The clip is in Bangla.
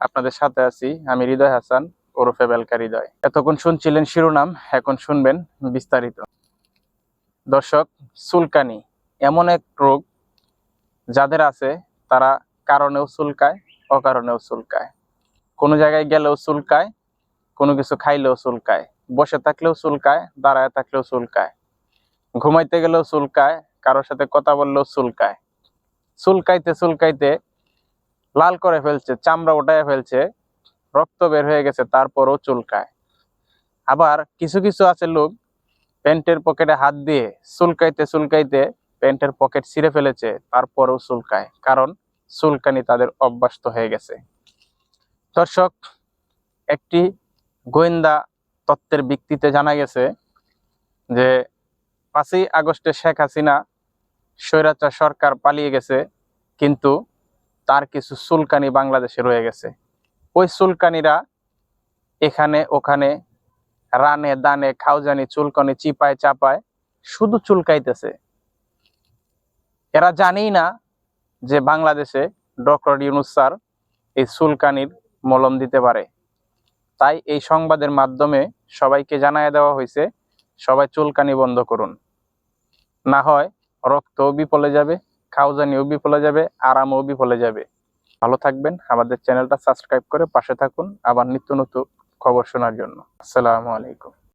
আপনাদের সাথে আছি আমি হৃদয় হাসান ওরফে বেলকা হৃদয়। এতক্ষণ শুনছিলেন শিরোনাম, এখন শুনবেন বিস্তারিত। দর্শক, চুলকানি এমন এক রোগ যাদের আছে তারা কারণেও চুলকায়, অকারণেও চুলকায়। কোনো জায়গায় গেলেও চুলকায়, কোনো কিছু খাইলেও চুলকায়, বসে থাকলেও চুলকায়, দাঁড়ায় থাকলেও চুলকায়, ঘুমাইতে গেলেও চুলকায়, কারোর সাথে কথা বললেও চুলকায়। চুলকাইতে চুলকাইতে লাল করে ফেলছে, চামড়া উঠায় ফেলছে, রক্ত বের হয়ে গেছে, তারপরও চুলকায়। আবার কিছু কিছু আছে লোক প্যান্টের পকেটে হাত দিয়ে চুলকাইতে চুলকাইতে প্যান্টের পকেট ছিঁড়ে ফেলেছে, তারপরেও চুলকায়, কারণ চুলকানি তাদের অভ্যস্ত হয়ে গেছে। দর্শক, একটি গোয়েন্দা তত্ত্বের ভিত্তিতে জানা গেছে যে 5ই আগস্টে শেখ হাসিনা স্বৈরাচার সরকার পালিয়ে গেছে, কিন্তু তার কিছু চুলকানি বাংলাদেশে রয়ে গেছে। ওই চুলকানিরা এখানে ওখানে রানে দানে খাওজানি চুলকানি চিপায় চাপায় শুধু চুলকাইতেছে। এরা জানেই না যে বাংলাদেশে ডক্টর ইউনূস স্যার এই চুলকানির মলম দিতে পারে। তাই এই সংবাদের মাধ্যমে সবাইকে জানায় দেওয়া হয়েছে, সবাই চুলকানি বন্ধ করুন, না হয় রক্তও বিফলে যাবে, খাওজানিও বিফলে যাবে, আরামও বিফলে যাবে। ভালো থাকবেন, আমাদের চ্যানেলটা সাবস্ক্রাইব করে পাশে থাকুন আবার নিত্য নতুন খবর শোনার জন্য। আসসালামু আলাইকুম।